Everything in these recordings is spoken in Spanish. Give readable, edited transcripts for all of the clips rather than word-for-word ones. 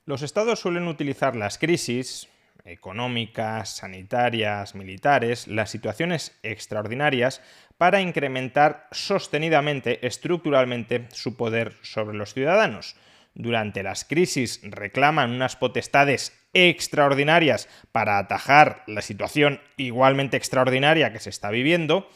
Los estados suelen utilizar las crisis económicas, sanitarias, militares, las situaciones extraordinarias para incrementar sostenidamente, estructuralmente, su poder sobre los ciudadanos. Durante las crisis reclaman unas potestades extraordinarias para atajar la situación igualmente extraordinaria que se está viviendo.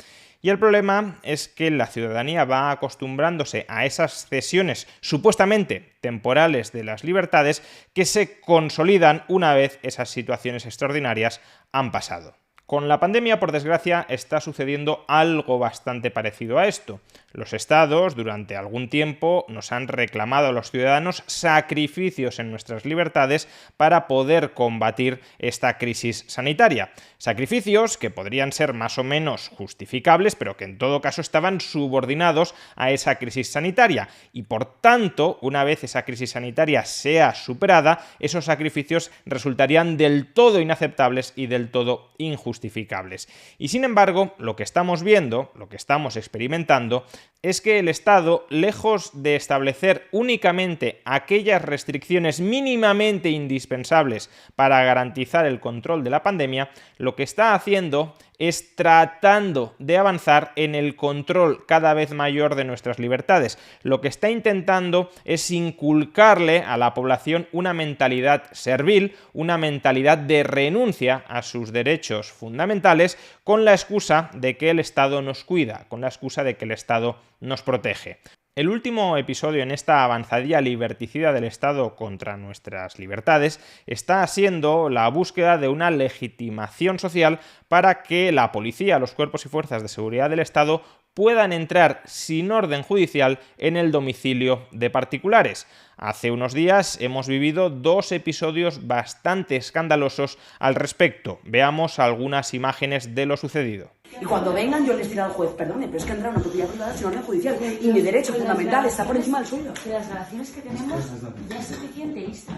Y el problema es que la ciudadanía va acostumbrándose a esas cesiones supuestamente temporales de las libertades que se consolidan una vez esas situaciones extraordinarias han pasado. Con la pandemia, por desgracia, está sucediendo algo bastante parecido a esto. Los estados, durante algún tiempo, nos han reclamado a los ciudadanos sacrificios en nuestras libertades para poder combatir esta crisis sanitaria. Sacrificios que podrían ser más o menos justificables, pero que en todo caso estaban subordinados a esa crisis sanitaria. Y por tanto, una vez esa crisis sanitaria sea superada, esos sacrificios resultarían del todo inaceptables y del todo injustificables. Y sin embargo, lo que estamos viendo, lo que estamos experimentando, es que el Estado, lejos de establecer únicamente aquellas restricciones mínimamente indispensables para garantizar el control de la pandemia, lo que está haciendo es tratando de avanzar en el control cada vez mayor de nuestras libertades. Lo que está intentando es inculcarle a la población una mentalidad servil, una mentalidad de renuncia a sus derechos fundamentales con la excusa de que el Estado nos cuida, con la excusa de que el Estado nos protege. El último episodio en esta avanzadilla liberticida del Estado contra nuestras libertades está siendo la búsqueda de una legitimación social para que la policía, los cuerpos y fuerzas de seguridad del Estado puedan entrar sin orden judicial en el domicilio de particulares. Hace unos días hemos vivido dos episodios bastante escandalosos al respecto. Veamos algunas imágenes de lo sucedido. Y cuando vengan yo les diré al juez, perdone, pero es que entrar a una propiedad privada sin orden judicial y mi derecho fundamental está por encima del suyo. Que las grabaciones que tenemos ya es suficiente, Isa.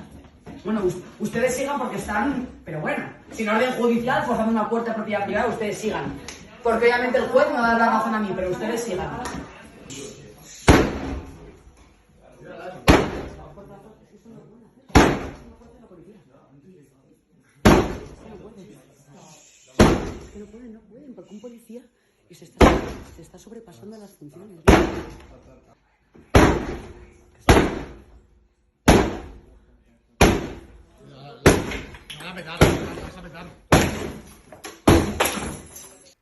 Bueno, ustedes sigan porque están, pero bueno, sin orden judicial, forzando una puerta de propiedad privada, ustedes sigan. Porque obviamente el juez me va a dar la razón a mí, pero ustedes sigan. No pueden, porque un policía y se está sobrepasando las funciones.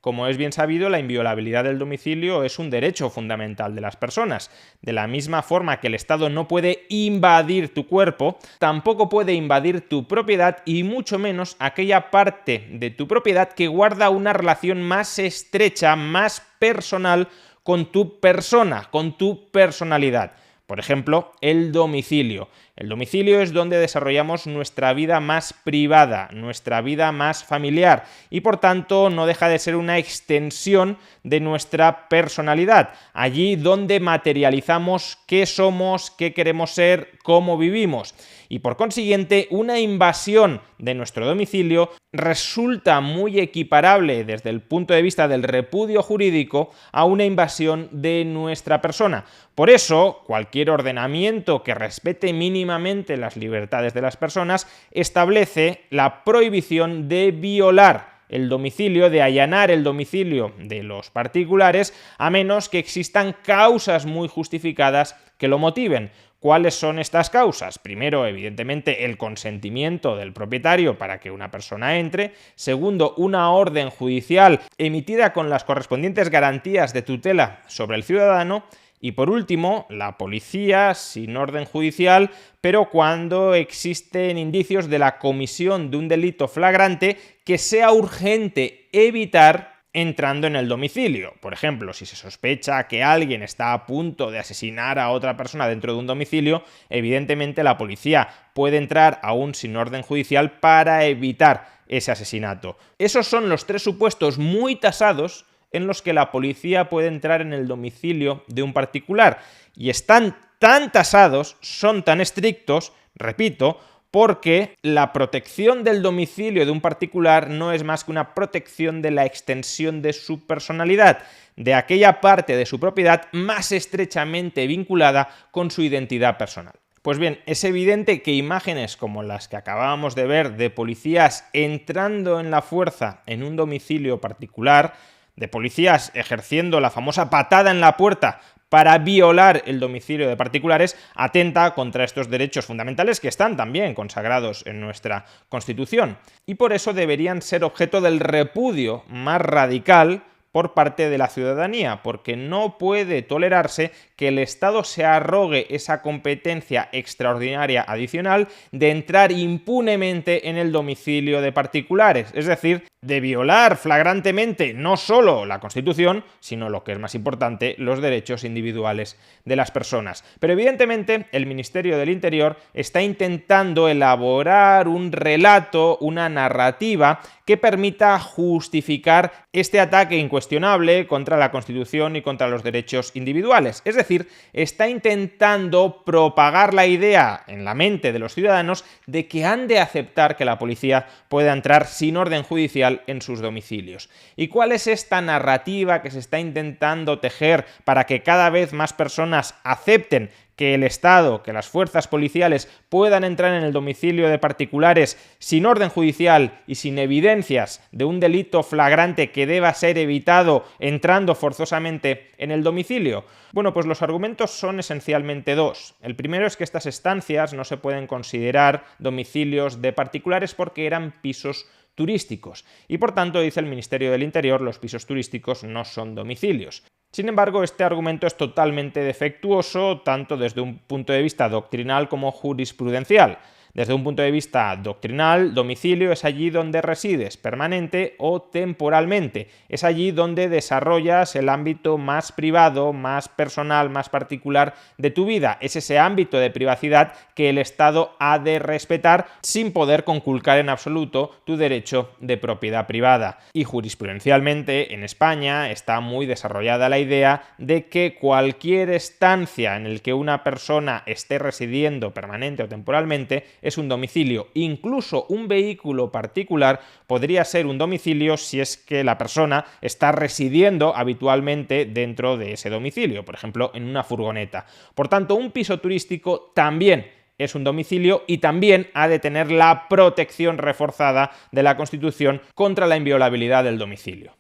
Como es bien sabido, la inviolabilidad del domicilio es un derecho fundamental de las personas. De la misma forma que el Estado no puede invadir tu cuerpo, tampoco puede invadir tu propiedad y mucho menos aquella parte de tu propiedad que guarda una relación más estrecha, más personal con tu persona, con tu personalidad. Por ejemplo, el domicilio. El domicilio es donde desarrollamos nuestra vida más privada, nuestra vida más familiar y por tanto no deja de ser una extensión de nuestra personalidad. Allí donde materializamos qué somos, qué queremos ser, cómo vivimos. Y por consiguiente, una invasión de nuestro domicilio resulta muy equiparable desde el punto de vista del repudio jurídico a una invasión de nuestra persona. Por eso, cualquier ordenamiento que respete mínimamente las libertades de las personas establece la prohibición de violar el domicilio, de allanar el domicilio de los particulares, a menos que existan causas muy justificadas que lo motiven. ¿Cuáles son estas causas? Primero, evidentemente, el consentimiento del propietario para que una persona entre. Segundo, una orden judicial emitida con las correspondientes garantías de tutela sobre el ciudadano. Y por último, la policía sin orden judicial, pero cuando existen indicios de la comisión de un delito flagrante que sea urgente evitar entrando en el domicilio. Por ejemplo, si se sospecha que alguien está a punto de asesinar a otra persona dentro de un domicilio, evidentemente la policía puede entrar aún sin orden judicial para evitar ese asesinato. Esos son los tres supuestos muy tasados en los que la policía puede entrar en el domicilio de un particular. Y están tan tasados, son tan estrictos, repito, porque la protección del domicilio de un particular no es más que una protección de la extensión de su personalidad, de aquella parte de su propiedad más estrechamente vinculada con su identidad personal. Pues bien, es evidente que imágenes como las que acabábamos de ver de policías entrando en la fuerza en un domicilio particular, de policías ejerciendo la famosa patada en la puerta para violar el domicilio de particulares, atenta contra estos derechos fundamentales que están también consagrados en nuestra Constitución. Y por eso deberían ser objeto del repudio más radical por parte de la ciudadanía, porque no puede tolerarse que el Estado se arrogue esa competencia extraordinaria adicional de entrar impunemente en el domicilio de particulares, es decir, de violar flagrantemente no solo la Constitución, sino, lo que es más importante, los derechos individuales de las personas. Pero evidentemente el Ministerio del Interior está intentando elaborar un relato, una narrativa que permita justificar este ataque incuestionable contra la Constitución y contra los derechos individuales. Es decir, está intentando propagar la idea en la mente de los ciudadanos de que han de aceptar que la policía pueda entrar sin orden judicial en sus domicilios. ¿Y cuál es esta narrativa que se está intentando tejer para que cada vez más personas acepten que el Estado, que las fuerzas policiales puedan entrar en el domicilio de particulares sin orden judicial y sin evidencias de un delito flagrante que deba ser evitado entrando forzosamente en el domicilio? Bueno, pues los argumentos son esencialmente dos. El primero es que estas estancias no se pueden considerar domicilios de particulares porque eran pisos turísticos y, por tanto, dice el Ministerio del Interior, los pisos turísticos no son domicilios. Sin embargo, este argumento es totalmente defectuoso tanto desde un punto de vista doctrinal como jurisprudencial. Desde un punto de vista doctrinal, domicilio es allí donde resides, permanente o temporalmente. Es allí donde desarrollas el ámbito más privado, más personal, más particular de tu vida. Es ese ámbito de privacidad que el Estado ha de respetar sin poder conculcar en absoluto tu derecho de propiedad privada. Y jurisprudencialmente, en España, está muy desarrollada la idea de que cualquier estancia en el que una persona esté residiendo permanente o temporalmente es un domicilio. Incluso un vehículo particular podría ser un domicilio si es que la persona está residiendo habitualmente dentro de ese domicilio, por ejemplo, en una furgoneta. Por tanto, un piso turístico también es un domicilio y también ha de tener la protección reforzada de la Constitución contra la inviolabilidad del domicilio.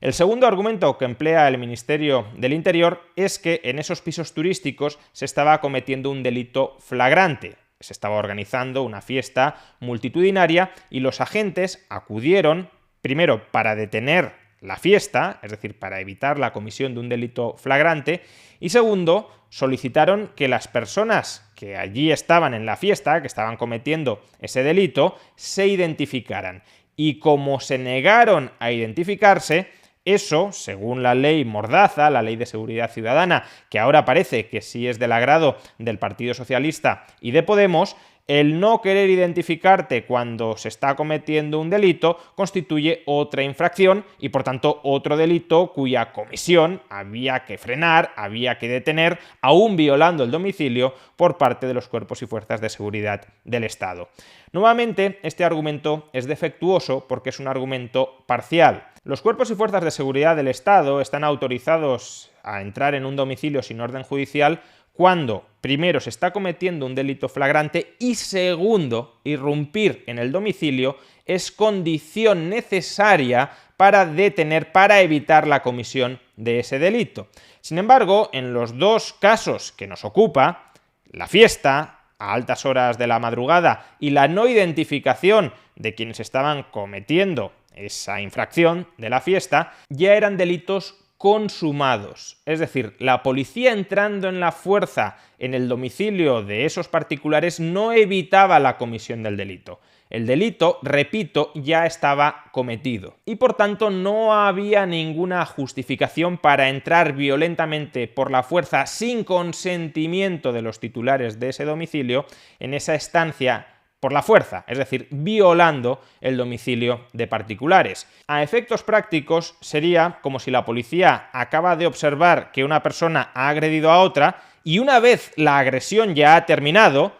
El segundo argumento que emplea el Ministerio del Interior es que en esos pisos turísticos se estaba cometiendo un delito flagrante. Se estaba organizando una fiesta multitudinaria y los agentes acudieron, primero, para detener la fiesta, es decir, para evitar la comisión de un delito flagrante, y segundo, solicitaron que las personas que allí estaban en la fiesta, que estaban cometiendo ese delito, se identificaran. Y como se negaron a identificarse, eso, según la ley Mordaza, la ley de seguridad ciudadana, que ahora parece que sí es del agrado del Partido Socialista y de Podemos, el no querer identificarte cuando se está cometiendo un delito constituye otra infracción y, por tanto, otro delito cuya comisión había que frenar, había que detener, aún violando el domicilio por parte de los cuerpos y fuerzas de seguridad del Estado. Nuevamente, este argumento es defectuoso porque es un argumento parcial. Los cuerpos y fuerzas de seguridad del Estado están autorizados a entrar en un domicilio sin orden judicial cuando, primero, se está cometiendo un delito flagrante y, segundo, irrumpir en el domicilio es condición necesaria para detener, para evitar la comisión de ese delito. Sin embargo, en los dos casos que nos ocupa, la fiesta a altas horas de la madrugada y la no identificación de quienes estaban cometiendo esa infracción de la fiesta, ya eran delitos consumados. Es decir, la policía entrando en la fuerza en el domicilio de esos particulares no evitaba la comisión del delito. El delito, repito, ya estaba cometido. Y por tanto no había ninguna justificación para entrar violentamente por la fuerza sin consentimiento de los titulares de ese domicilio en esa estancia por la fuerza, es decir, violando el domicilio de particulares. A efectos prácticos sería como si la policía acaba de observar que una persona ha agredido a otra y una vez la agresión ya ha terminado,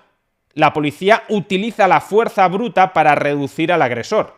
la policía utiliza la fuerza bruta para reducir al agresor.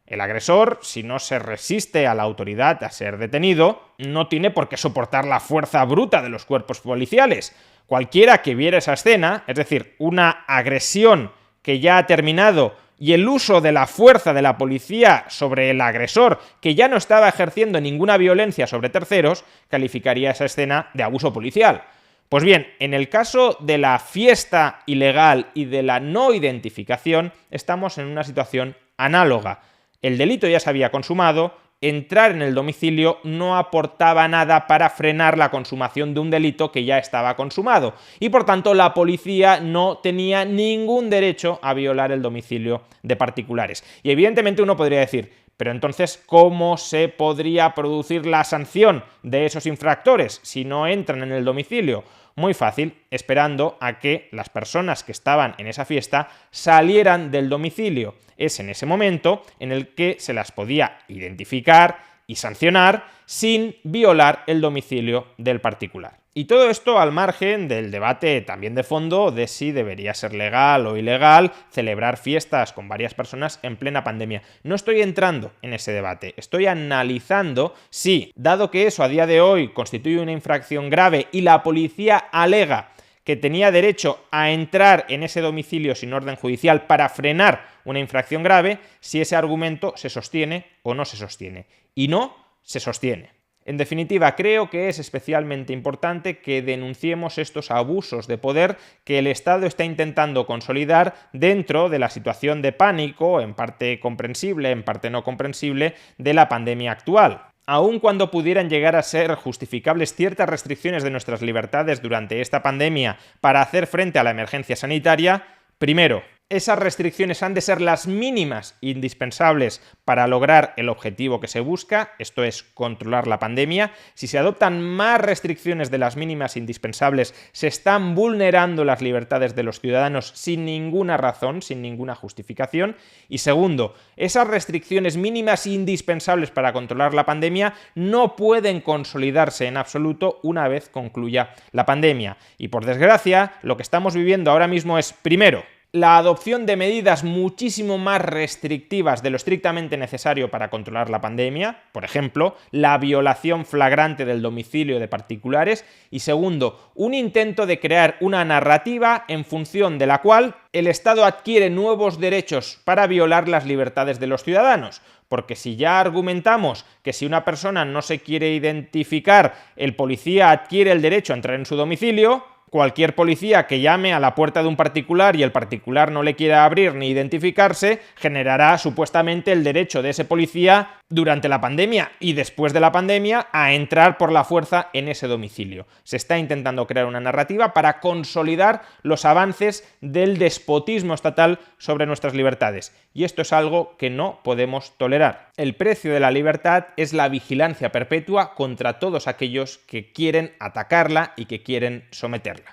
El agresor, si no se resiste a la autoridad a ser detenido, no tiene por qué soportar la fuerza bruta de los cuerpos policiales. Cualquiera que viera esa escena, es decir, una agresión que ya ha terminado y el uso de la fuerza de la policía sobre el agresor, que ya no estaba ejerciendo ninguna violencia sobre terceros, calificaría esa escena de abuso policial. Pues bien, en el caso de la fiesta ilegal y de la no identificación, estamos en una situación análoga. El delito ya se había consumado, entrar en el domicilio no aportaba nada para frenar la consumación de un delito que ya estaba consumado y por tanto la policía no tenía ningún derecho a violar el domicilio de particulares. Y evidentemente uno podría decir, pero entonces, ¿cómo se podría producir la sanción de esos infractores si no entran en el domicilio? Muy fácil, esperando a que las personas que estaban en esa fiesta salieran del domicilio. Es en ese momento en el que se las podía identificar y sancionar sin violar el domicilio del particular. Y todo esto al margen del debate también de fondo de si debería ser legal o ilegal celebrar fiestas con varias personas en plena pandemia. No estoy entrando en ese debate, estoy analizando si, dado que eso a día de hoy constituye una infracción grave y la policía alega que tenía derecho a entrar en ese domicilio sin orden judicial para frenar una infracción grave, si ese argumento se sostiene o no se sostiene. Y no se sostiene. En definitiva, creo que es especialmente importante que denunciemos estos abusos de poder que el Estado está intentando consolidar dentro de la situación de pánico, en parte comprensible, en parte no comprensible, de la pandemia actual. Aun cuando pudieran llegar a ser justificables ciertas restricciones de nuestras libertades durante esta pandemia para hacer frente a la emergencia sanitaria, primero, esas restricciones han de ser las mínimas indispensables para lograr el objetivo que se busca, esto es, controlar la pandemia. Si se adoptan más restricciones de las mínimas indispensables, se están vulnerando las libertades de los ciudadanos sin ninguna razón, sin ninguna justificación. Y segundo, esas restricciones mínimas indispensables para controlar la pandemia no pueden consolidarse en absoluto una vez concluya la pandemia. Y por desgracia, lo que estamos viviendo ahora mismo es, primero, la adopción de medidas muchísimo más restrictivas de lo estrictamente necesario para controlar la pandemia, por ejemplo, la violación flagrante del domicilio de particulares, y segundo, un intento de crear una narrativa en función de la cual el Estado adquiere nuevos derechos para violar las libertades de los ciudadanos. Porque si ya argumentamos que si una persona no se quiere identificar, el policía adquiere el derecho a entrar en su domicilio, cualquier policía que llame a la puerta de un particular y el particular no le quiera abrir ni identificarse, generará supuestamente el derecho de ese policía durante la pandemia y después de la pandemia a entrar por la fuerza en ese domicilio. Se está intentando crear una narrativa para consolidar los avances del despotismo estatal sobre nuestras libertades. Y esto es algo que no podemos tolerar. El precio de la libertad es la vigilancia perpetua contra todos aquellos que quieren atacarla y que quieren someterla.